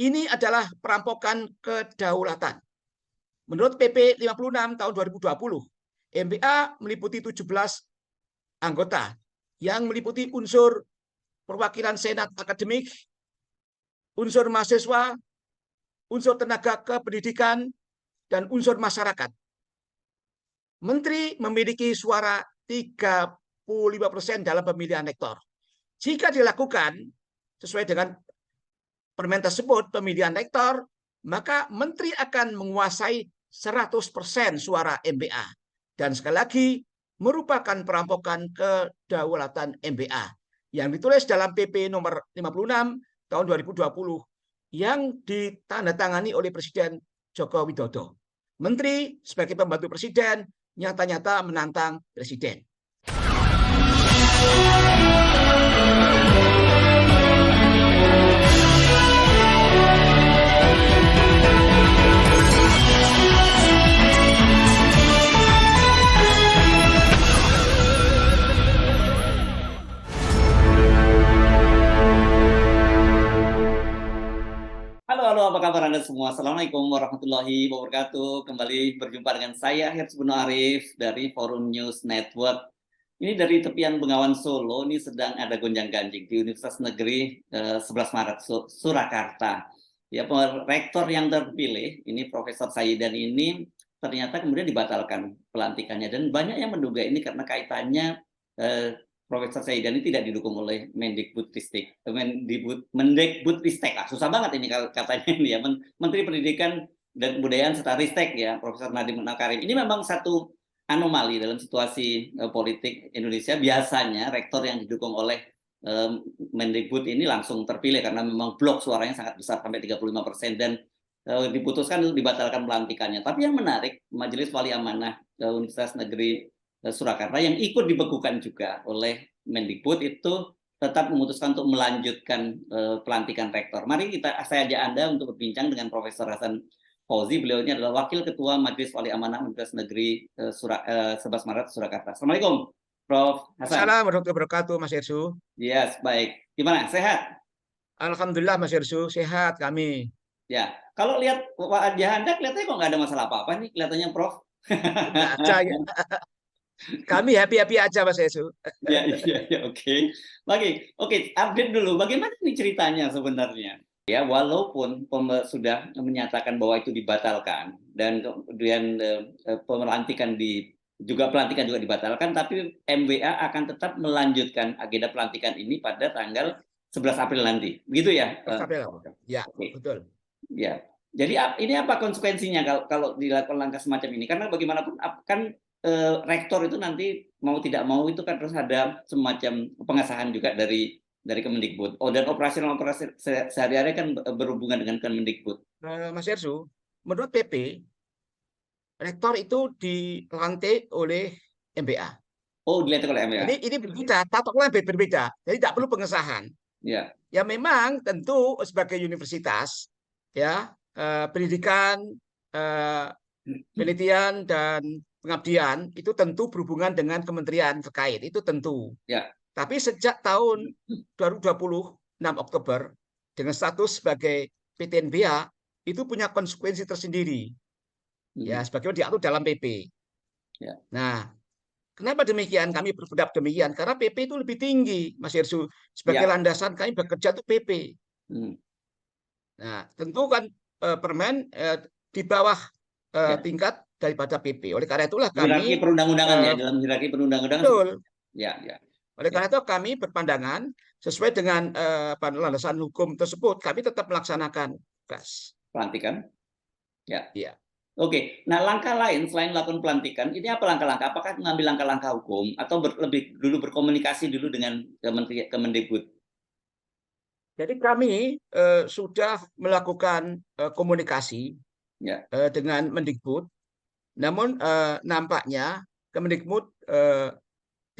ini adalah perampokan kedaulatan. Menurut PP 56 tahun 2020, MBA meliputi 17 anggota yang meliputi unsur perwakilan senat akademik, unsur mahasiswa, unsur tenaga kependidikan, dan unsur masyarakat. Menteri memiliki suara 35% dalam pemilihan rektor. Jika dilakukan sesuai dengan permen tersebut, pemilihan rektor, maka menteri akan menguasai 100% suara MBA. Dan sekali lagi, merupakan perampokan kedaulatan MBA yang ditulis dalam PP nomor 56 tahun 2020 yang ditandatangani oleh Presiden Joko Widodo. Menteri sebagai pembantu presiden nyata-nyata menantang presiden. Halo, apa kabar Anda semua? Assalamualaikum warahmatullahi wabarakatuh. Kembali berjumpa dengan saya, Hirsbuno Arif, dari Forum News Network. Ini dari tepian Bengawan Solo, ini sedang ada gonjang-ganjing di Universitas Negeri 11 Maret, Surakarta. Ya, rektor yang terpilih, ini Profesor Saidan ini, ternyata kemudian dibatalkan pelantikannya. Dan banyak yang menduga ini karena kaitannya Profesor Saidan ini tidak didukung oleh Mendikbudristek, Mendikbudristek lah, susah banget ini katanya ini ya, Menteri Pendidikan dan Kebudayaan serta Ristek ya, Profesor Nadiem Makarim. Ini memang satu anomali dalam situasi politik Indonesia. Biasanya rektor yang didukung oleh Mendikbud ini langsung terpilih karena memang blok suaranya sangat besar sampai 35% dan diputuskan untuk dibatalkan pelantikannya. Tapi yang menarik, Majelis Wali Amanah Universitas Negeri Surakarta yang ikut dibekukan juga oleh Mendikbud itu tetap memutuskan untuk melanjutkan pelantikan rektor. Mari saya ajak Anda untuk berbincang dengan Profesor Hasan Fauzi. Beliau ini adalah Wakil Ketua Majelis Wali Amanah Universitas Negeri 11 Maret Surakarta. Assalamualaikum, Prof. Hasan. Assalamualaikum warahmatullahi wabarakatuh, Mas Irsu. Yes, baik. Gimana? Sehat? Alhamdulillah, Mas Irsu, sehat kami. Ya, kalau lihat wajah Anda kelihatannya kok nggak ada masalah apa-apa nih, kelihatannya Prof. Aja, ya. Kami happy-happy aja, Mas Irsu. Ya, oke. Oke, update dulu. Bagaimana nih ceritanya sebenarnya? Ya, walaupun sudah menyatakan bahwa itu dibatalkan dan kemudian pelantikan juga dibatalkan, tapi MWA akan tetap melanjutkan agenda pelantikan ini pada tanggal 11 April nanti. Begitu ya? Ya, okay. Betul. Ya. Jadi ini apa konsekuensinya kalau dilakukan langkah semacam ini? Karena bagaimanapun kan rektor itu nanti mau tidak mau itu kan terus ada semacam pengesahan juga dari Kemendikbud. Dan operasi sehari-hari kan berhubungan dengan Kemendikbud. Mas Ersu, menurut PP, rektor itu dilantik oleh MBA. Oh, dilantik oleh MBA. Ini berbeda, tata berbeda. Jadi tidak perlu pengesahan. Ya. Ya memang tentu sebagai universitas, ya pendidikan, penelitian dan pengabdian itu tentu berhubungan dengan kementerian terkait, itu tentu. Ya. Tapi sejak tahun 2020 6 Oktober dengan status sebagai PTNBA itu punya konsekuensi tersendiri. Ya, sebagaimana diatur dalam PP. Ya. Nah, kenapa demikian? Kami berpendapat demikian karena PP itu lebih tinggi, Mas Irsu. Sebagai landasan kami bekerja itu PP. Nah, tentu kan permen di bawah tingkat daripada PP. Oleh karena itulah kami hierarki perundang-undangan ya, dalam hierarki perundang-undangan. Betul. Ya. Oleh karena itu kami berpandangan sesuai dengan landasan hukum tersebut, kami tetap melaksanakan tugas pelantikan. Ya. Oke. Nah, langkah lain selain melakukan pelantikan, ini apa langkah-langkah? Apakah mengambil langkah-langkah hukum atau lebih dulu berkomunikasi dulu dengan Kemendikbud? Jadi kami sudah melakukan komunikasi dengan Mendikbud, namun nampaknya Kemendikbud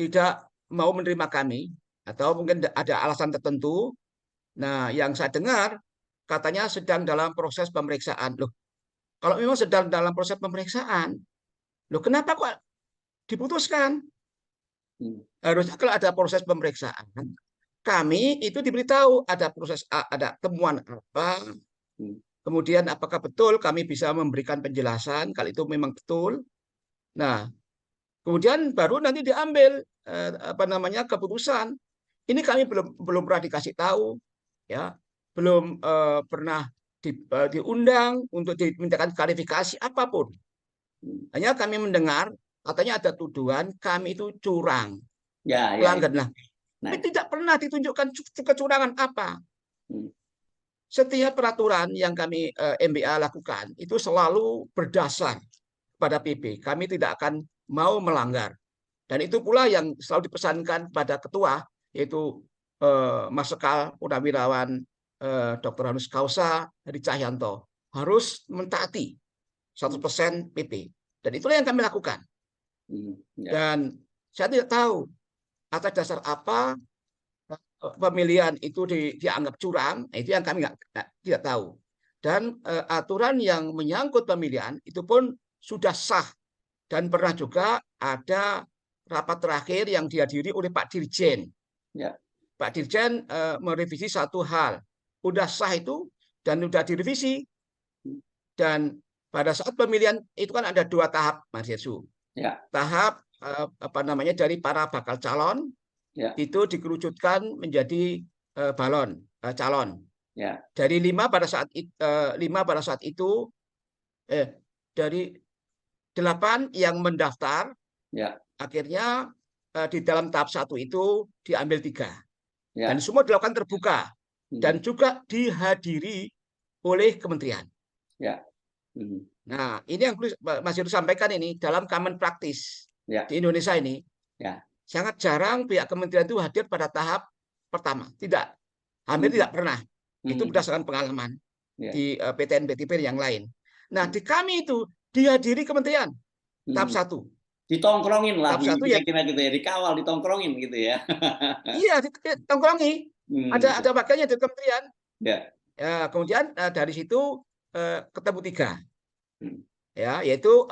tidak mau menerima kami atau mungkin ada alasan tertentu. Nah, yang saya dengar katanya sedang dalam proses pemeriksaan. Loh, kalau memang sedang dalam proses pemeriksaan, loh kenapa kok diputuskan? Harusnya kalau ada proses pemeriksaan, kami itu diberitahu ada proses ada temuan apa, kemudian apakah betul kami bisa memberikan penjelasan kalau itu memang betul. Nah, kemudian baru nanti diambil keputusan. Ini kami belum pernah dikasih tahu, ya, belum pernah diundang untuk dimintakan klarifikasi apapun. Hanya kami mendengar katanya ada tuduhan kami itu curang, pelanggan. Nah, tapi tidak pernah ditunjukkan kecurangan apa. Setiap peraturan yang kami MBA lakukan itu selalu berdasar pada PP. Kami tidak akan mau melanggar. Dan itu pula yang selalu dipesankan pada ketua, yaitu Mas Sekal Purnawirawan Dr. Hanus Kausa dari Cahyanto, harus mentaati 100% PP. Dan itulah yang kami lakukan. Dan saya tidak tahu atas dasar apa pemilihan itu dianggap curang, itu yang kami tidak tahu. Dan aturan yang menyangkut pemilihan itu pun sudah sah dan pernah juga ada rapat terakhir yang dihadiri oleh Pak Dirjen. Pak Dirjen merevisi satu hal, sudah sah itu dan sudah direvisi. Dan pada saat pemilihan itu kan ada 2 tahap, Mas Yesu. Tahap dari para bakal calon. Itu dikerucutkan menjadi calon. Dari 5 pada saat itu dari 8 yang mendaftar, akhirnya di dalam tahap 1 itu diambil 3. Dan semua dilakukan terbuka dan juga dihadiri oleh kementerian. Nah, ini yang Mas Heru sampaikan ini dalam common practice di Indonesia ini. Sangat jarang pihak kementerian itu hadir pada tahap pertama. Tidak. Hampir tidak pernah. Itu berdasarkan pengalaman di PTN-PTN yang lain. Nah, di kami itu dihadiri kementerian tahap 1. Ditongkrongin lah. Tahap 1 ya. Kira-kira gitu ya. Dikawal, ditongkrongin gitu ya. Iya, ditongkrongi. Ada bagiannya di kementerian. Ya, kemudian dari situ ketemu 3. Ya, yaitu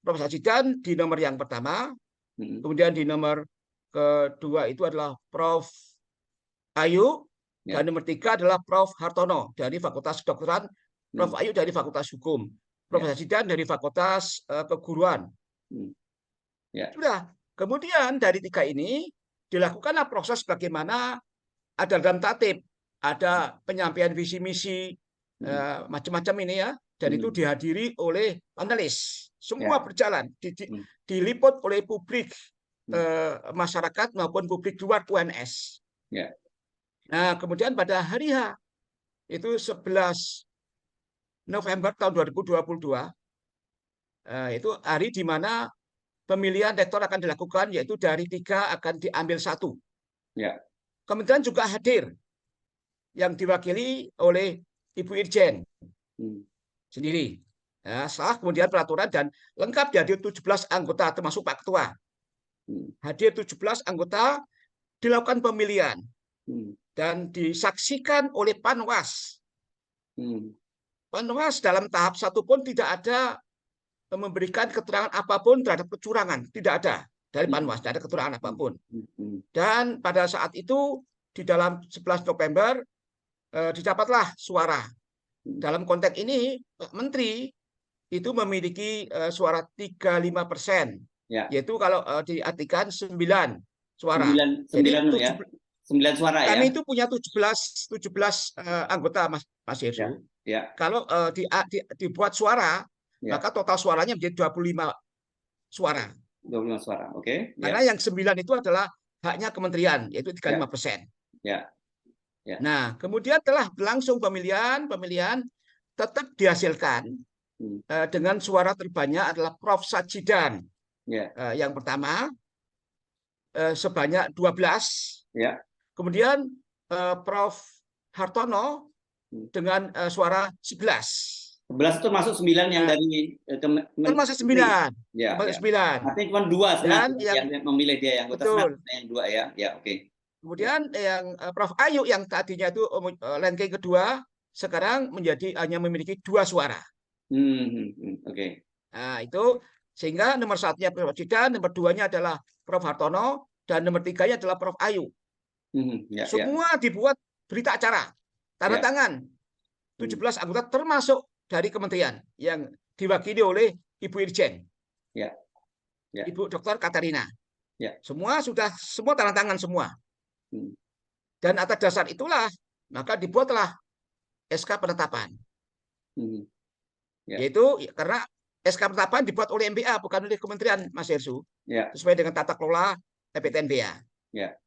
Prof. Sajidan di nomor yang pertama. Kemudian di nomor kedua itu adalah Prof. Ayu, dan nomor 3 adalah Prof. Hartono dari Fakultas Kedokteran, Prof. Ayu dari Fakultas Hukum, Prof. Sajidan dari Fakultas Keguruan. Sudah. Kemudian dari 3 ini dilakukanlah proses bagaimana ada dalam tatip, ada penyampaian visi misi macam-macam ini ya, dan itu dihadiri oleh panelis. Semua berjalan, diliput oleh publik masyarakat maupun publik luar UNS. Nah, kemudian pada hari H itu 11 November tahun 2022 itu hari di mana pemilihan rektor akan dilakukan, yaitu dari 3 akan diambil 1. Kementerian juga hadir yang diwakili oleh Ibu Irjen sendiri. Setelah kemudian peraturan dan lengkap hadir 17 anggota termasuk Pak Ketua. Hadir 17 anggota, dilakukan pemilihan dan disaksikan oleh Panwas. Panwas dalam tahap 1 pun tidak ada memberikan keterangan apapun terhadap kecurangan, tidak ada dari Panwas, tidak ada keterangan apapun. Dan pada saat itu di dalam 11 November didapatlah suara. Dalam konteks ini Pak Menteri itu memiliki suara 35%. Yaitu kalau diartikan 9 suara. 9 suara ya. Kami itu punya 17 anggota Mas Heru. Kalau dibuat suara, maka total suaranya menjadi 25 suara. 25 suara, oke. Karena yang 9 itu adalah haknya kementerian, yaitu 35%. Nah, kemudian telah berlangsung pemilihan tetap dihasilkan dengan suara terbanyak adalah Prof. Sajidan. Yang pertama sebanyak 12. Kemudian Prof. Hartono dengan suara 11. 11 itu masuk 9 yang dari termasuk 9. Termasuk 9. Artinya cuma 2 yang memilih dia yang betul. Yang 2 ya. Oke. Kemudian yang Prof. Ayu yang tadinya itu ranking kedua sekarang hanya memiliki 2 suara. Oke. Nah, itu sehingga nomor 1-nya Prof. Sajidan, nomor 2-nya adalah Prof. Hartono, dan nomor 3-nya adalah Prof. Ayu. Semua dibuat berita acara, tanda tangan. 17 anggota termasuk dari kementerian yang diwakili oleh Ibu Irjen, Ibu Dr. Katarina. Semua tanda tangan semua. Dan atas dasar itulah maka dibuatlah SK penetapan. Yaitu karena SK penetapan dibuat oleh MBA bukan oleh kementerian, Mas Hersu, sesuai dengan tata kelola PTNBA.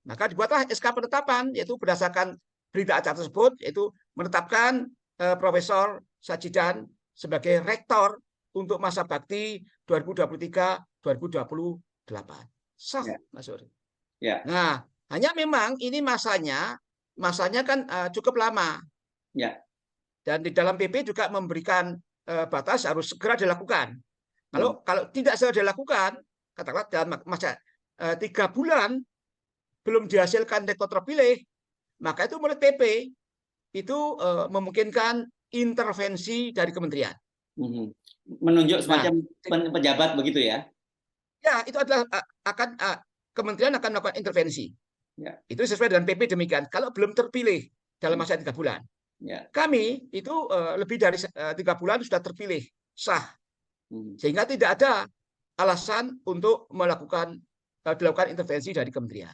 Maka dibuatlah SK penetapan, yaitu berdasarkan berita acara tersebut, yaitu menetapkan Profesor Sajidan sebagai rektor untuk masa bakti 2023-2028. Sah, Mas Uri. Nah, hanya memang ini masanya kan cukup lama. Dan di dalam PP juga memberikan batas harus segera dilakukan. Kalau tidak segera dilakukan, katakanlah dalam masa 3 bulan belum dihasilkan rektor terpilih, maka itu menurut PP itu memungkinkan intervensi dari kementerian. Menunjuk semacam pejabat begitu ya? Ya, itu adalah kementerian akan melakukan intervensi. Itu sesuai dengan PP demikian. Kalau belum terpilih dalam masa 3 bulan. Kami itu lebih dari 3 bulan sudah terpilih, sah. Sehingga tidak ada alasan untuk dilakukan intervensi dari kementerian.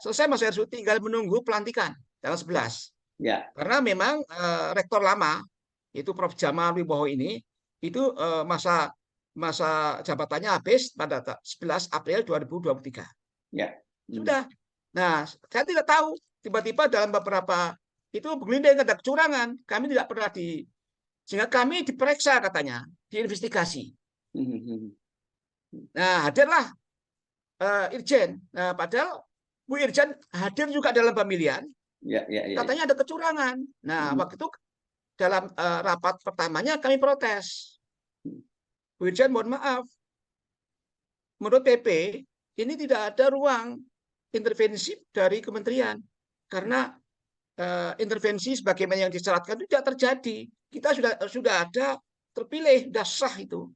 Selesai Mas Hersu, tinggal menunggu pelantikan tanggal 11. Karena memang rektor lama itu Prof. Jamal Wibowo ini itu masa jabatannya habis pada 11 April 2023. Sudah. Nah, saya tidak tahu tiba-tiba dalam beberapa itu bergelinding ada kecurangan. Kami tidak pernah sehingga kami diperiksa katanya, diinvestigasi. Nah, hadirlah Irjen. Nah, padahal Bu Irjen hadir juga dalam pemilihan. Katanya ada kecurangan. Nah, waktu itu dalam rapat pertamanya kami protes. Bu Irjen, mohon maaf. Menurut PP, ini tidak ada ruang intervensi dari kementerian. Karena intervensi sebagaimana yang disyaratkan itu tidak terjadi. Kita sudah ada terpilih, sudah sah itu.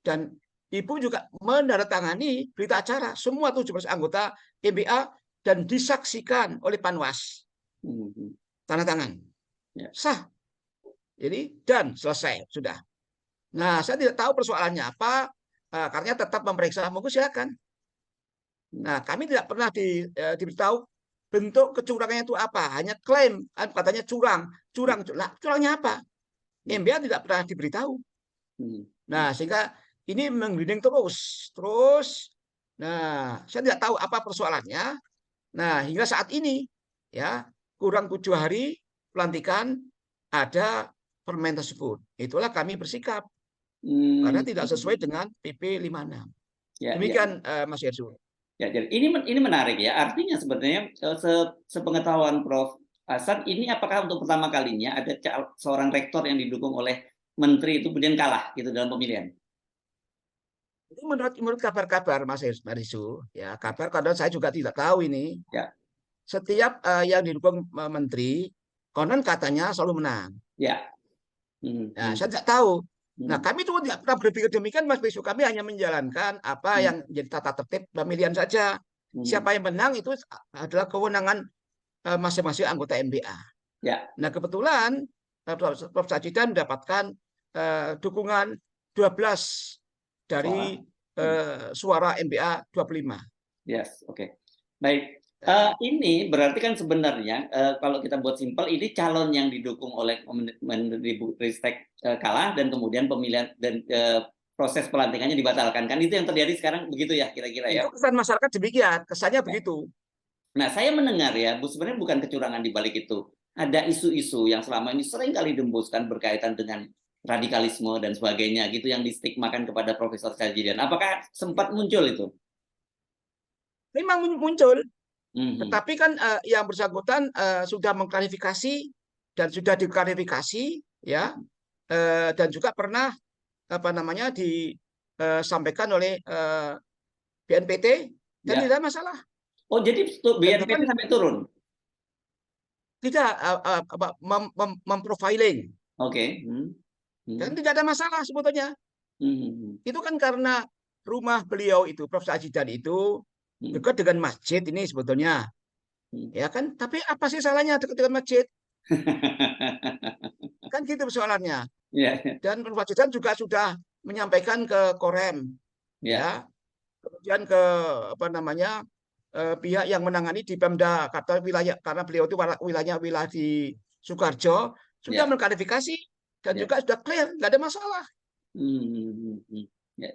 Dan Ibu juga menandatangani berita acara semua 17 anggota MBA dan disaksikan oleh Panwas. Tanda tangan. Sah. Jadi dan selesai sudah. Nah, saya tidak tahu persoalannya apa, karena tetap memeriksa, monggo silakan. Nah, kami tidak pernah diberitahu bentuk kecurangannya itu apa, hanya klaim katanya curang. Nah, curangnya apa? MBA tidak pernah diberitahu. Nah, sehingga ini menggelinding terus. Nah, saya tidak tahu apa persoalannya. Nah, hingga saat ini ya kurang 7 hari pelantikan ada permen tersebut. Itulah kami bersikap karena tidak sesuai dengan PP 56. Demikian Mas Yersu. Jadi ini menarik ya. Artinya sebenarnya sepengetahuan Prof. Hasan, ini apakah untuk pertama kalinya ada seorang rektor yang didukung oleh menteri itu kemudian kalah gitu dalam pemilihan? Itu menurut kabar-kabar Mas Marisu, ya kabar karena saya juga tidak tahu ini. Setiap yang didukung menteri, konon katanya selalu menang. Nah, saya tidak tahu. Nah, kami itu tidak pernah berpikir demikian, Mas Marisu. Kami hanya menjalankan apa yang jadi tata tertib pemilihan saja. Siapa yang menang itu adalah kewenangan masing-masing anggota MBA. Nah, kebetulan Prof. Sajidan mendapatkan dukungan 12 dari suara MBA 25. Baik. Ini berarti kan sebenarnya kalau kita buat simpel, ini calon yang didukung oleh Menteri Ristek kalah dan kemudian pemilihan dan proses pelantikannya dibatalkan. Kan itu yang terjadi sekarang begitu ya kira-kira ya? Itu kesan masyarakat demikian, kesannya begitu. Nah, saya mendengar ya, sebenarnya bukan kecurangan di balik itu. Ada isu-isu yang selama ini sering kali dihembuskan berkaitan dengan radikalisme dan sebagainya gitu yang distigmakan kepada Profesor Sajidan. Apakah sempat muncul itu? Memang muncul. Tetapi kan yang bersangkutan sudah mengklarifikasi dan sudah diklarifikasi ya, dan juga pernah disampaikan oleh BNPT dan tidak ada masalah. Oh, jadi BNPT sampai turun? Tidak memprofiling. Dan tidak ada masalah sebetulnya. Itu kan karena rumah beliau itu Prof. Sajidan itu dekat dengan masjid ini sebetulnya, ya kan? Tapi apa sih salahnya dekat dengan masjid? kan gitu persoalannya. Ya. Dan Prof. Fajizan juga sudah menyampaikan ke Korem, ya. Kemudian ke apa namanya pihak yang menangani di Pemda kata wilayah, karena beliau itu wilayah di Sukoharjo, sudah mengklarifikasi dan juga sudah clear, nggak ada masalah. Ya.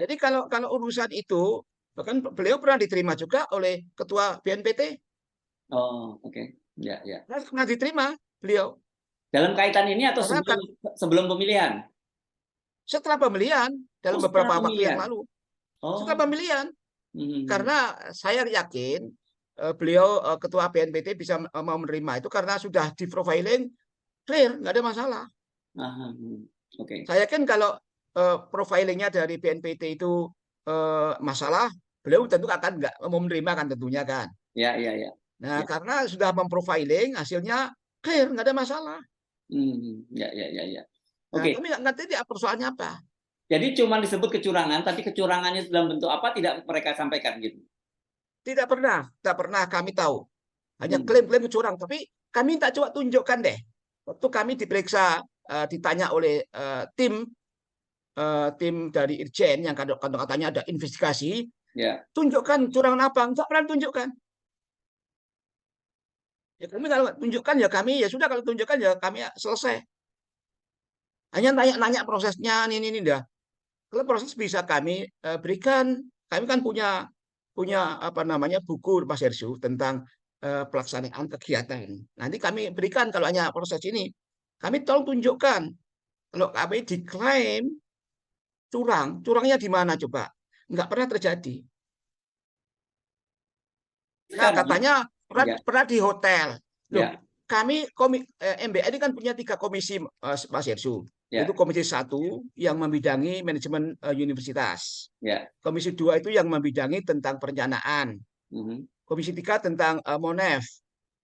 Jadi kalau urusan itu, bahkan beliau pernah diterima juga oleh Ketua BNPT. Oh, oke. Ya. Pernah diterima beliau. Dalam kaitan ini atau sebelum pemilihan? Setelah pemilihan, dalam beberapa waktu yang lalu. Setelah pemilihan. Karena saya yakin beliau Ketua BNPT bisa mau menerima itu karena sudah di profiling clear, nggak ada masalah. Saya yakin kalau profilingnya dari BNPT itu masalah, beliau tentu akan nggak mau menerima kan tentunya kan. Ya. Nah, karena sudah memprofiling, hasilnya clear, nggak ada masalah. Ya. Nah, kami nggak ngerti persoalannya apa. Jadi cuma disebut kecurangan, tapi kecurangannya dalam bentuk apa tidak mereka sampaikan gitu? Tidak pernah kami tahu. Hanya klaim-klaim curang, tapi kami tak coba tunjukkan deh. Waktu kami diperiksa, ditanya oleh tim dari Irjen yang katanya ada investigasi, tunjukkan curangan apa? Enggak pernah tunjukkan. Ya kami kalau tunjukkan ya kami ya sudah, kalau tunjukkan ya kami selesai. Hanya nanya prosesnya ini dah. Kalau proses bisa kami berikan, kami kan punya apa namanya buku Mas Hersu tentang pelaksanaan kegiatan. Nanti kami berikan kalau hanya proses ini. Kami tolong tunjukkan kalau kami diklaim curangnya di mana coba? Enggak pernah terjadi. Nah, katanya pernah di hotel. Loh, kami MBA ini kan punya 3 komisi, Mas Hersu. Itu komisi 1 yang membidangi manajemen universitas. Komisi 2 itu yang membidangi tentang perencanaan. Komisi 3 tentang Monef.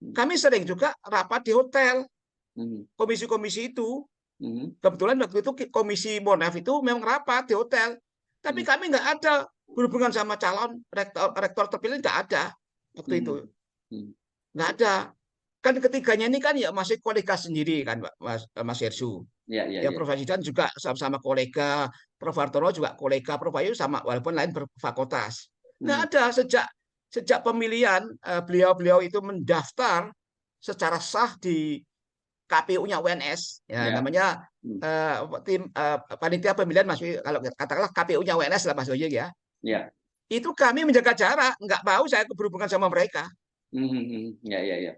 Kami sering juga rapat di hotel. Komisi-komisi itu. Kebetulan waktu itu komisi Monef itu memang rapat di hotel. Tapi kami nggak ada berhubungan sama calon rektor terpilih, nggak ada waktu itu. Nggak ada. Kan ketiganya ini kan ya masih kolega sendiri kan, Mas Hersu. Ya Prof. Fajizan juga sama-sama kolega, Prof. Hartono juga kolega, Prof. Ayu sama walaupun lain berfakultas. Nggak ada sejak pemilihan beliau itu mendaftar secara sah di KPU-nya UNS, ya namanya tim panitia pemilihan Mas, kalau katakanlah KPU-nya UNS lah Mas Yoyo ya. Itu kami menjaga jarak, nggak mau saya berhubungan sama mereka. Ya.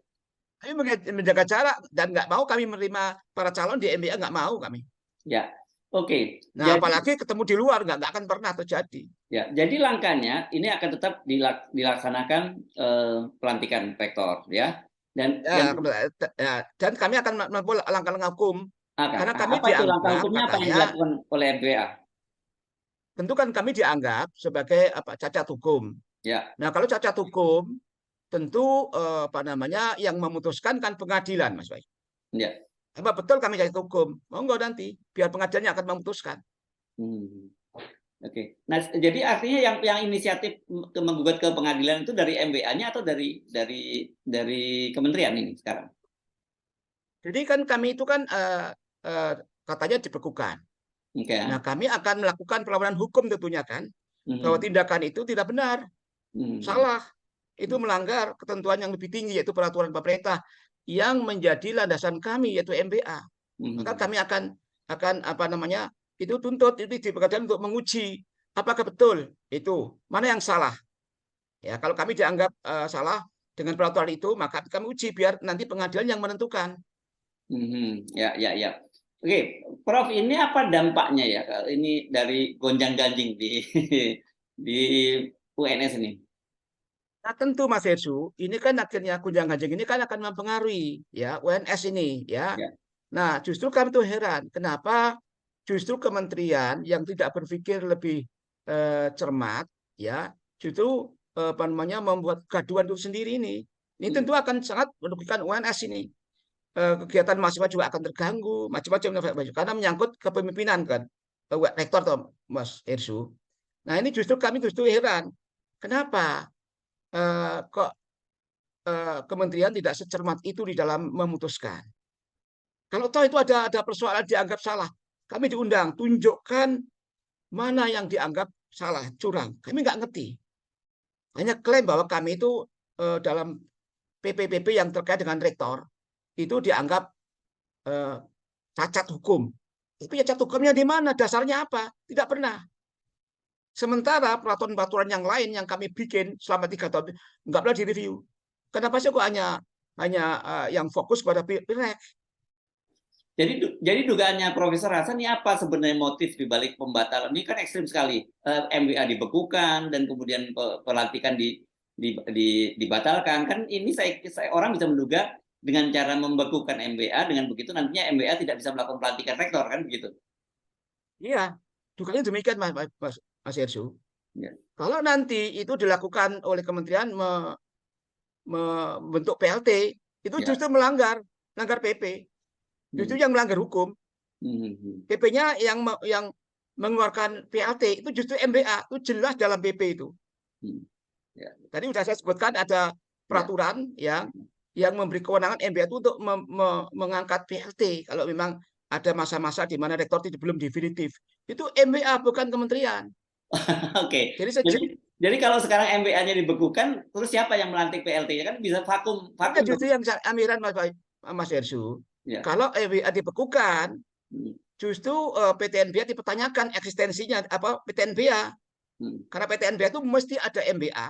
Kami menjaga jarak dan nggak mau kami menerima para calon di MBA, nggak mau kami. Ya, oke. Nah, apalagi ketemu di luar nggak akan pernah terjadi. Ya, jadi langkahnya ini akan tetap dilaksanakan pelantikan rektor, ya. Dan kami akan menempuh langkah-langkah hukum. Karena kami apa itu langkah hukumnya apa yang dilakukan oleh MBA? Tentu kan kami dianggap sebagai cacat hukum. Nah, kalau cacat hukum tentu apa namanya yang memutuskan kan pengadilan, Mas Baik. Apa betul kami cacat hukum? Monggo nanti biar pengadilannya akan memutuskan. Oke. Nah, jadi artinya yang inisiatif menggugat ke pengadilan itu dari MBA-nya atau dari kementerian ini sekarang? Jadi kan kami itu kan katanya dibekukan. Nah, kami akan melakukan perlawanan hukum tentunya kan, bahwa tindakan itu tidak benar, salah. Itu melanggar ketentuan yang lebih tinggi, yaitu peraturan pemerintah yang menjadi landasan kami, yaitu MBA. Maka kami akan apa namanya itu tuntut itu di pengadilan untuk menguji apakah betul itu mana yang salah. Ya, kalau kami dianggap salah dengan peraturan itu, maka kami uji biar nanti pengadilan yang menentukan. Ya. Oke, Prof, ini apa dampaknya ya? Ini dari gonjang-ganjing di UNS ini. Nah, tentu Mas Hersu, ini kan akhirnya gonjang-ganjing ini kan akan mempengaruhi ya UNS ini ya. Nah, justru kami tuh heran, kenapa justru kementerian yang tidak berpikir lebih cermat ya, justru apa namanya membuat gaduhan itu sendiri ini. Ini tentu akan sangat merugikan UNS ini. Kegiatan mahasiswa juga akan terganggu, macam-macam karena menyangkut kepemimpinan kan rektor atau Mas Hersu. Nah, ini justru kami heran, kenapa kok kementerian tidak secermat itu di dalam memutuskan. Kalau tahu itu ada persoalan dianggap salah, kami diundang, tunjukkan mana yang dianggap salah, curang. Kami nggak ngerti. Hanya klaim bahwa kami itu dalam PP-PP yang terkait dengan rektor itu dianggap cacat hukum. Tapi cacat hukumnya di mana? Dasarnya apa? Tidak pernah. Sementara peraturan-peraturan yang lain yang kami bikin selama 3 tahun nggak pernah direview. Kenapa sih kok hanya yang fokus pada Pilek? Jadi dugaannya Profesor Hasan ini apa sebenarnya motif di balik pembatalan? Ini kan ekstrim sekali. MBA dibekukan dan kemudian pelantikan dibatalkan. Kan ini saya orang bisa menduga dengan cara membekukan MBA, dengan begitu nantinya MBA tidak bisa melakukan pelantikan rektor, kan begitu? Iya, dukanya demikian Mas Ersu. Ya. Kalau nanti itu dilakukan oleh kementerian membentuk PLT, itu Ya. justru melanggar PP. Justru yang melanggar hukum. PP-nya yang mengeluarkan PLT itu justru MBA, itu jelas dalam PP itu. Ya. Tadi sudah saya sebutkan ada peraturan yang memberi kewenangan MBA itu untuk mengangkat PLT kalau memang ada masa-masa di mana rektor itu belum definitif. Itu MBA bukan kementerian. Oke. Jadi Jadi kalau sekarang MBA-nya dibekukan, terus siapa yang melantik PLT-nya? Kan bisa vakum. Justru yang amiran Mas Ersu. Ya. Kalau MBA dibekukan, justru PT NBA dipertanyakan eksistensinya apa PT NBA. Karena PT NBA itu mesti ada MBA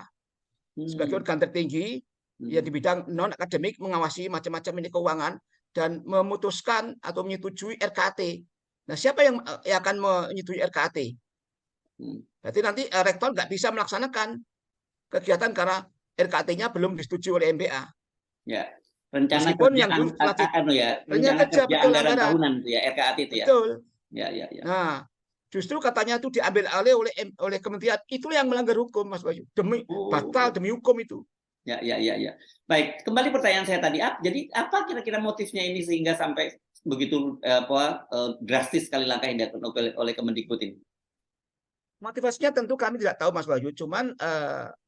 sebagai organ tertinggi ya di bidang non akademik mengawasi macam-macam ini keuangan dan memutuskan atau menyetujui RKT. Nah, siapa yang akan menyetujui RKT? Berarti nanti rektor nggak bisa melaksanakan kegiatan karena RKT-nya belum disetujui oleh MBA. Ya, rencana meskipun kerja, yang rencana kerja anggaran tahunan itu ya, RKT itu ya. Betul. Ya. Nah, justru katanya itu diambil alih oleh kementerian, itu yang melanggar hukum, Mas Bayu. Batal demi hukum itu. Ya. Baik, kembali pertanyaan saya tadi. Jadi apa kira-kira motifnya ini sehingga sampai begitu drastis sekali langkah yang dilakukan oleh Kemendikbud ini? Motivasinya tentu kami tidak tahu, Mas Bayu. Cuman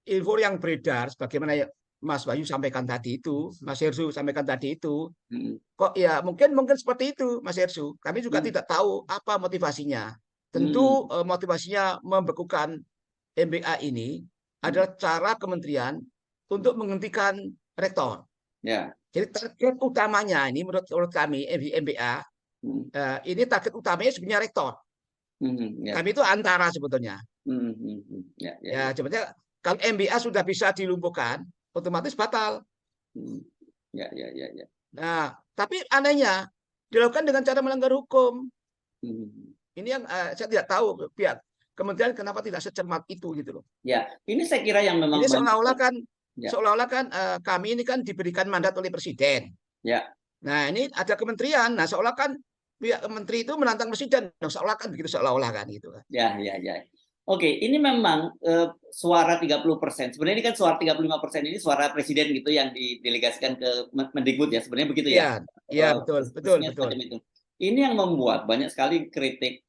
info yang beredar, sebagaimana Mas Bayu sampaikan tadi itu, Mas Hersu sampaikan tadi itu, kok ya mungkin seperti itu, Mas Hersu. Kami juga tidak tahu apa motivasinya. Tentu motivasinya membekukan MBA ini adalah cara kementerian untuk menghentikan rektor. Ya. Jadi target utamanya ini menurut kami MBA ini target utamanya sebenarnya rektor. Kami itu antara sebetulnya. Ya, sebetulnya kalau MBA sudah bisa dilumpuhkan, otomatis batal. Ya. Nah, tapi anehnya dilakukan dengan cara melanggar hukum. Ini yang saya tidak tahu pihak kementerian kenapa tidak secermat itu gitu loh. Ya, ini saya kira yang memang ini seolah-olah kan kami ini kan diberikan mandat oleh presiden. Ya. Nah, ini ada kementerian. Nah, seolah kan pihak menteri itu menantang presiden, seolah kan begitu, seolah-olah kan gitu kan. Ya. Oke, ini memang suara 30%. Sebenarnya ini kan suara 35% ini suara presiden gitu yang didelegasikan ke Mendikbud ya. Sebenarnya begitu ya. Iya, betul. Itu. Ini yang membuat banyak sekali kritik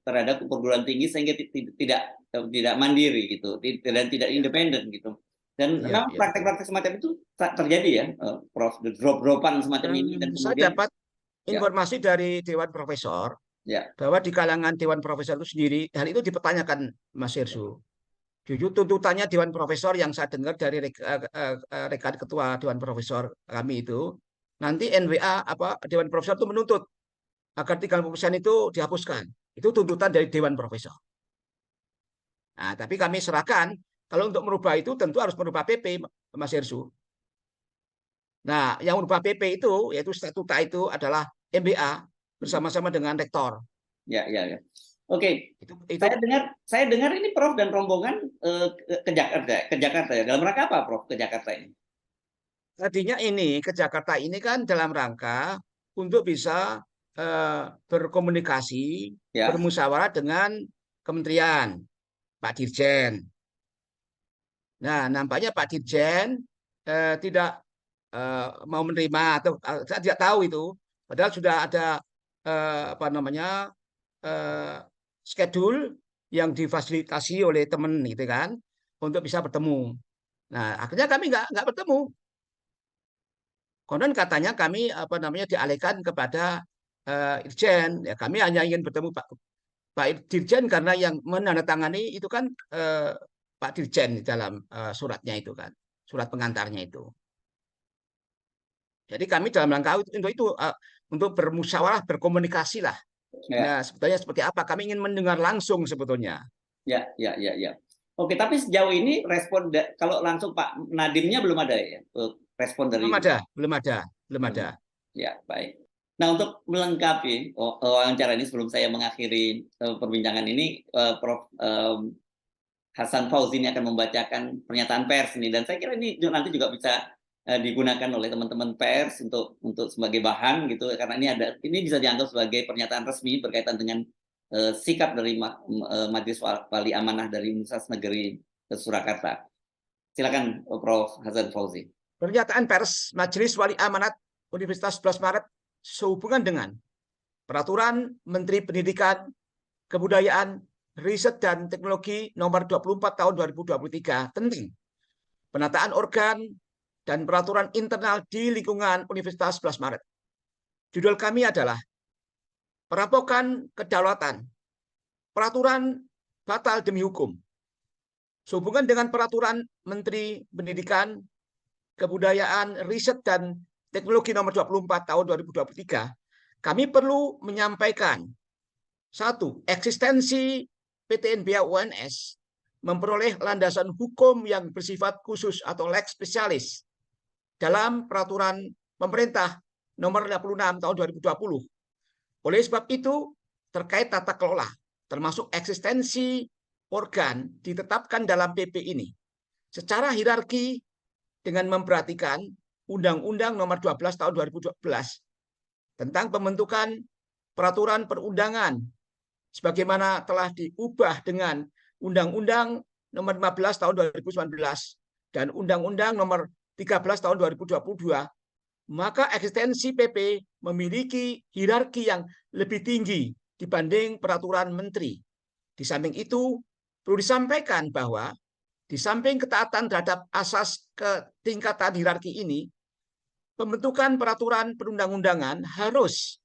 terhadap perguruan tinggi sehingga tidak mandiri gitu, dan tidak independen gitu. Dan memang praktek-praktek semacam itu terjadi ya, Prof. Drop-dropan semacam ini dan kemudian saya dapat informasi dari Dewan Profesor bahwa di kalangan Dewan Profesor itu sendiri hal itu dipertanyakan, Mas Hersu. Jujur tuntutannya Dewan Profesor yang saya dengar dari rekan ketua Dewan Profesor kami itu, nanti NWA Dewan Profesor itu menuntut agar 30% itu dihapuskan. Itu tuntutan dari Dewan Profesor. Nah, tapi kami serahkan kalau untuk merubah itu tentu harus merubah PP, Mas Hersu. Nah, yang merubah PP itu yaitu statuta itu adalah MBA bersama-sama dengan rektor. Ya. Oke. Saya dengar ini Prof dan rombongan ke Jakarta ya. Dalam rangka apa Prof ke Jakarta ini? Tadinya ini ke Jakarta ini kan dalam rangka untuk bisa berkomunikasi, bermusyawarah dengan kementerian, Pak Dirjen. Nah, nampaknya Pak Dirjen tidak mau menerima atau saya tidak tahu itu. Padahal sudah ada schedule yang difasilitasi oleh teman gitu kan untuk bisa bertemu. Nah, akhirnya kami nggak bertemu. Konon katanya kami dialihkan kepada Irjen. Ya, kami hanya ingin bertemu Pak Dirjen karena yang menandatangani itu kan Pak Dirjen di dalam suratnya itu kan, surat pengantarnya itu. Jadi kami dalam rangka untuk bermusyawarah, berkomunikasi lah. Ya. Nah, sebetulnya seperti apa? Kami ingin mendengar langsung sebetulnya. Ya. Oke, tapi sejauh ini respon kalau langsung Pak Nadimnya belum ada ya, respon dari. Belum ada. Ya, baik. Nah, untuk melengkapi wawancara ini sebelum saya mengakhiri perbincangan ini, Prof. Hasan Fauzi ini akan membacakan pernyataan pers ini, dan saya kira ini nanti juga bisa digunakan oleh teman-teman pers untuk sebagai bahan gitu, karena ini bisa dianggap sebagai pernyataan resmi berkaitan dengan sikap dari Majelis Wali Amanah dari Universitas Negeri Surakarta. Silakan Prof. Hasan Fauzi. Pernyataan pers Majelis Wali Amanat Universitas 11 Maret sehubungan dengan Peraturan Menteri Pendidikan, Kebudayaan, Riset dan Teknologi Nomor 24 Tahun 2023 tentang penataan organ dan peraturan internal di lingkungan Universitas 11 Maret. Judul kami adalah Perampokan Kedaulatan, Peraturan Batal Demi Hukum. Sehubungan dengan Peraturan Menteri Pendidikan, Kebudayaan, Riset dan Teknologi Nomor 24 Tahun 2023, kami perlu menyampaikan satu, eksistensi PT NBA UNS memperoleh landasan hukum yang bersifat khusus atau lex specialis dalam Peraturan Pemerintah Nomor 56 Tahun 2020. Oleh sebab itu, terkait tata kelola, termasuk eksistensi organ ditetapkan dalam PP ini secara hierarki dengan memperhatikan Undang-Undang Nomor 12 Tahun 2012 tentang pembentukan peraturan perundangan sebagaimana telah diubah dengan Undang-Undang Nomor 15 Tahun 2019 dan Undang-Undang Nomor 13 Tahun 2022, maka eksistensi PP memiliki hierarki yang lebih tinggi dibanding peraturan menteri. Di samping itu, perlu disampaikan bahwa di samping ketaatan terhadap asas ketingkatan hierarki ini, pembentukan peraturan perundang-undangan harus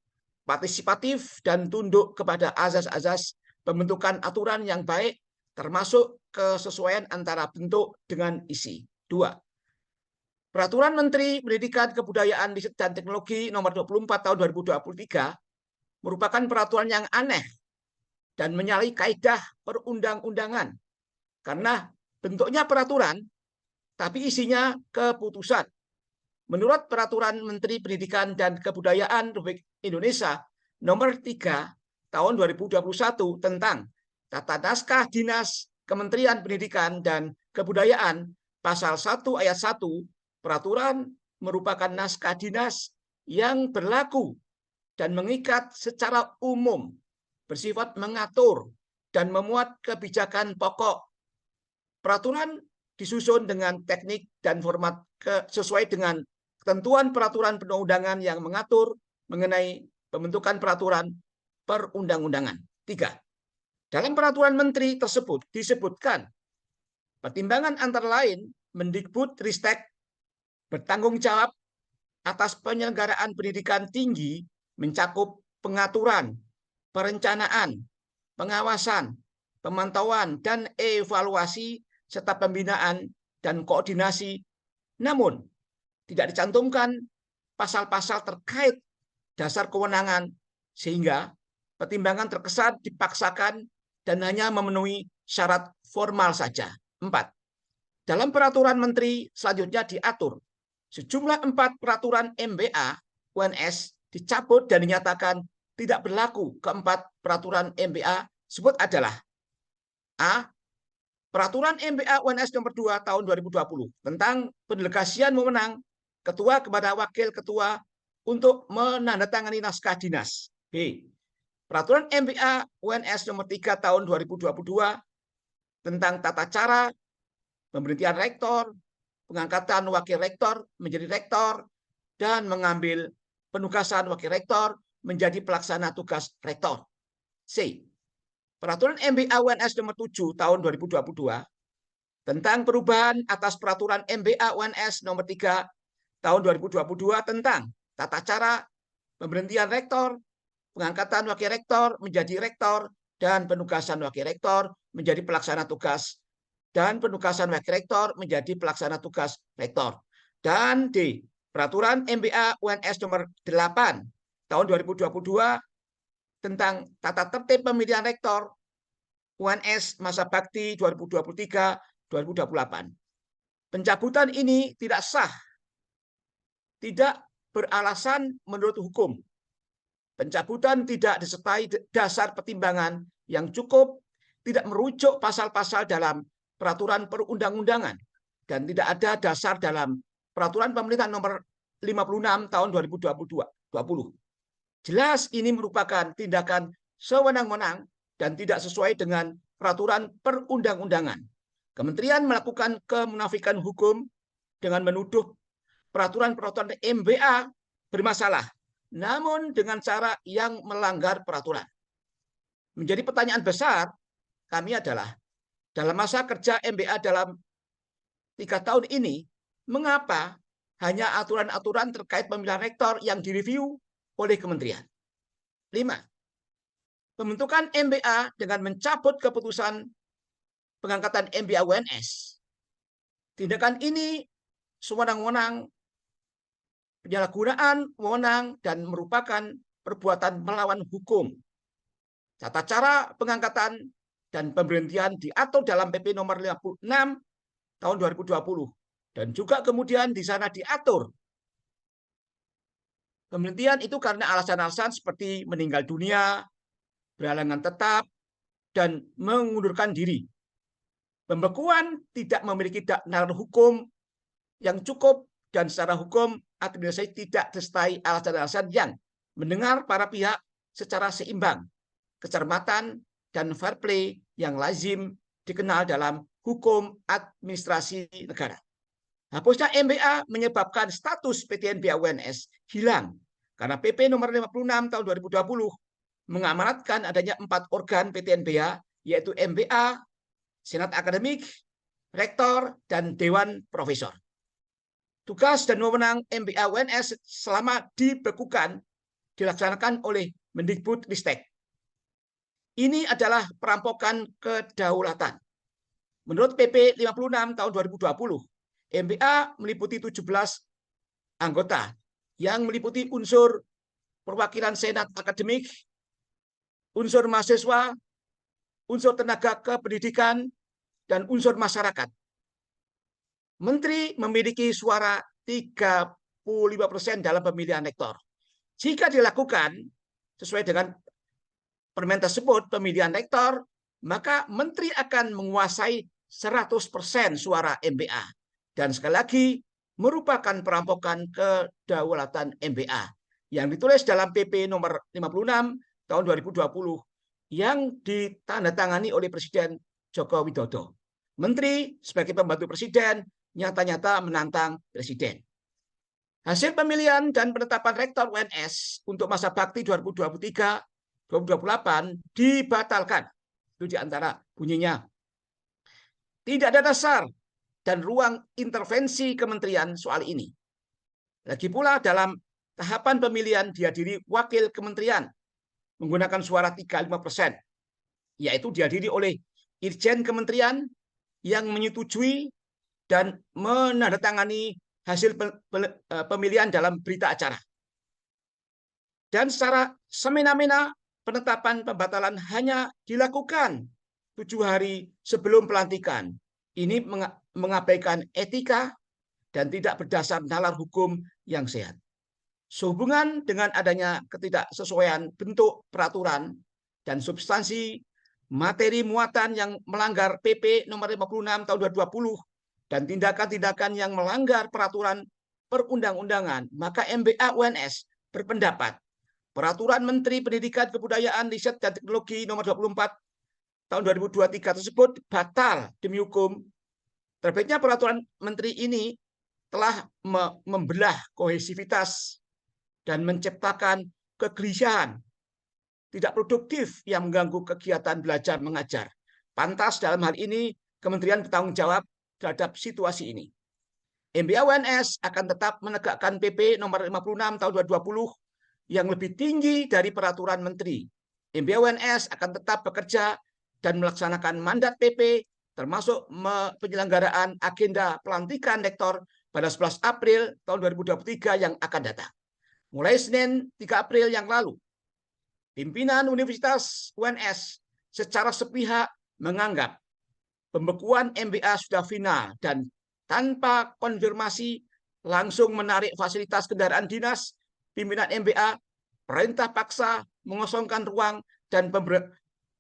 partisipatif dan tunduk kepada azas-azas pembentukan aturan yang baik, termasuk kesesuaian antara bentuk dengan isi. 2. Peraturan Menteri Pendidikan, Kebudayaan, Riset dan Teknologi Nomor 24 Tahun 2023 merupakan peraturan yang aneh dan menyalahi kaidah perundang-undangan karena bentuknya peraturan tapi isinya keputusan. Menurut Peraturan Menteri Pendidikan dan Kebudayaan Republik Indonesia Nomor 3 Tahun 2021 tentang Tata Naskah Dinas Kementerian Pendidikan dan Kebudayaan, Pasal 1 Ayat 1, peraturan merupakan naskah dinas yang berlaku dan mengikat secara umum, bersifat mengatur dan memuat kebijakan pokok. Peraturan disusun dengan teknik dan format sesuai dengan ketentuan peraturan perundang-undangan yang mengatur mengenai pembentukan peraturan perundang-undangan. 3. Dalam peraturan menteri tersebut disebutkan pertimbangan antara lain Mendikbud-Ristek bertanggung jawab atas penyelenggaraan pendidikan tinggi mencakup pengaturan, perencanaan, pengawasan, pemantauan, dan evaluasi serta pembinaan dan koordinasi. Namun, tidak dicantumkan pasal-pasal terkait dasar kewenangan sehingga pertimbangan terkesan dipaksakan dan hanya memenuhi syarat formal saja. 4. Dalam peraturan menteri selanjutnya diatur sejumlah 4 peraturan MBA UNS dicabut dan dinyatakan tidak berlaku. Keempat peraturan MBA tersebut adalah A. Peraturan MBA UNS Nomor 2 Tahun 2020 tentang pendelegasian wewenang ketua kepada wakil ketua untuk menandatangani naskah dinas. B. Peraturan MBA UNS Nomor 3 Tahun 2022 tentang tata cara pemberhentian rektor, pengangkatan wakil rektor menjadi rektor, dan mengambil penugasan wakil rektor menjadi pelaksana tugas rektor. C. Peraturan MBA UNS Nomor 7 Tahun 2022 tentang perubahan atas Peraturan MBA UNS Nomor 3 tahun 2022 tentang tata cara pemberhentian rektor, pengangkatan wakil rektor menjadi rektor, dan penugasan wakil rektor menjadi pelaksana tugas, dan penugasan wakil rektor menjadi pelaksana tugas rektor. Dan D. Peraturan MBA UNS nomor 8 tahun 2022 tentang tata tertib pemilihan rektor UNS masa bakti 2023-2028. Pencabutan ini tidak sah, tidak beralasan menurut hukum. Pencabutan tidak disertai dasar pertimbangan yang cukup, tidak merujuk pasal-pasal dalam peraturan perundang-undangan, dan tidak ada dasar dalam peraturan pemerintahan nomor 56 tahun 2020. Jelas ini merupakan tindakan sewenang-wenang dan tidak sesuai dengan peraturan perundang-undangan. Kementerian melakukan kemunafikan hukum dengan menuduh peraturan-peraturan MBA bermasalah, namun dengan cara yang melanggar peraturan. Menjadi pertanyaan besar kami adalah, dalam masa kerja MBA dalam 3 tahun ini, mengapa hanya aturan-aturan terkait pemilihan rektor yang direview oleh kementerian? 5. Pembentukan MBA dengan mencabut keputusan pengangkatan MBA UNS. Tindakan ini sewenang-wenang, penyalahgunaan wewenang, dan merupakan perbuatan melawan hukum. Tata cara pengangkatan dan pemberhentian diatur dalam PP nomor 56 tahun 2020. Dan juga kemudian di sana diatur pemberhentian itu karena alasan-alasan seperti meninggal dunia, berhalangan tetap, dan mengundurkan diri. Pembekuan tidak memiliki nalar hukum yang cukup, dan secara hukum administrasi tidak disertai alasan-alasan yang mendengar para pihak secara seimbang, kecermatan, dan fair play yang lazim dikenal dalam hukum administrasi negara. Hapusnya MBA menyebabkan status PT MBA UNS hilang karena PP nomor 56 tahun 2020 mengamanatkan adanya 4 organ PT MBA, yaitu MBA, Senat Akademik, Rektor, dan Dewan Profesor. Tugas dan wewenang MBA UNS selama dibekukan dilaksanakan oleh Mendikbudristek. Ini adalah perampokan kedaulatan. Menurut PP 56 tahun 2020, MBA meliputi 17 anggota yang meliputi unsur perwakilan Senat Akademik, unsur mahasiswa, unsur tenaga kependidikan, dan unsur masyarakat. Menteri memiliki suara 35% dalam pemilihan rektor. Jika dilakukan sesuai dengan permen tersebut, pemilihan rektor, maka menteri akan menguasai 100% suara MBA. Dan sekali lagi, merupakan perampokan kedaulatan MBA yang ditulis dalam PP nomor 56 tahun 2020 yang ditandatangani oleh Presiden Joko Widodo. Menteri sebagai pembantu presiden nyata-nyata menantang presiden. Hasil pemilihan dan penetapan rektor UNS untuk masa bakti 2023-2028 dibatalkan. Itu diantara bunyinya. Tidak ada dasar dan ruang intervensi kementerian soal ini. Lagi pula dalam tahapan pemilihan dihadiri wakil kementerian menggunakan suara 35%, yaitu dihadiri oleh Irjen Kementerian yang menyetujui dan menandatangani hasil pemilihan dalam berita acara. Dan secara semena-mena penetapan pembatalan hanya dilakukan 7 hari sebelum pelantikan. Ini mengabaikan etika dan tidak berdasar nalar hukum yang sehat. Sehubungan dengan adanya ketidaksesuaian bentuk peraturan dan substansi materi muatan yang melanggar PP nomor 56 tahun 2020 dan tindakan-tindakan yang melanggar peraturan perundang-undangan, maka MBA UNS berpendapat peraturan Menteri Pendidikan, Kebudayaan, Riset, dan Teknologi nomor 24 tahun 2023 tersebut batal demi hukum. Terbitnya peraturan menteri ini telah membelah kohesivitas dan menciptakan kegelisahan tidak produktif yang mengganggu kegiatan belajar mengajar. Pantas dalam hal ini kementerian bertanggung jawab terhadap situasi ini. MBA UNS akan tetap menegakkan PP nomor 56 tahun 2020 yang lebih tinggi dari peraturan menteri. MBA UNS akan tetap bekerja dan melaksanakan mandat PP termasuk penyelenggaraan agenda pelantikan rektor pada 11 April tahun 2023 yang akan datang. Mulai Senin 3 April yang lalu, pimpinan Universitas UNS secara sepihak menganggap pembekuan MBA sudah final dan tanpa konfirmasi langsung menarik fasilitas kendaraan dinas pimpinan MBA, perintah paksa mengosongkan ruang dan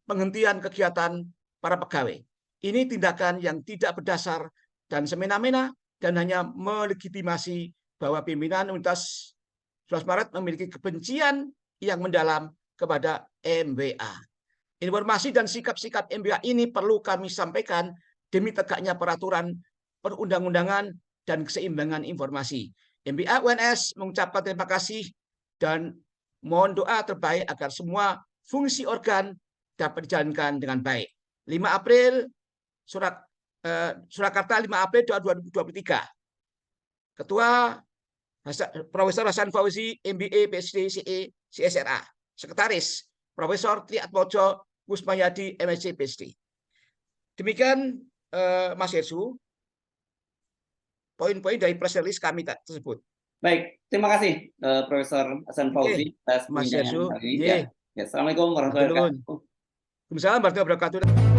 penghentian kegiatan para pegawai. Ini tindakan yang tidak berdasar dan semena-mena dan hanya melegitimasi bahwa pimpinan Universitas 11 Maret memiliki kebencian yang mendalam kepada MBA. Informasi dan sikap-sikap MBA ini perlu kami sampaikan demi tegaknya peraturan perundang-undangan dan keseimbangan informasi. MBA UNS mengucapkan terima kasih dan mohon doa terbaik agar semua fungsi organ dapat dijalankan dengan baik. 5 April, Surakarta 5 April 2023. Ketua Profesor Hasan Fauzi, MBA, PhD, CE, CSRA. Sekretaris Profesor Triatmojo Kusmayadi, MSc, PhD. Demikian Mas Yesu, poin-poin dari press release kami tersebut. Baik, terima kasih Profesor Hasan Fauzi atas Mas Yesu. ya. Assalamualaikum warahmatullahi wabarakatuh. Waalaikumsalam warahmatullahi wabarakatuh.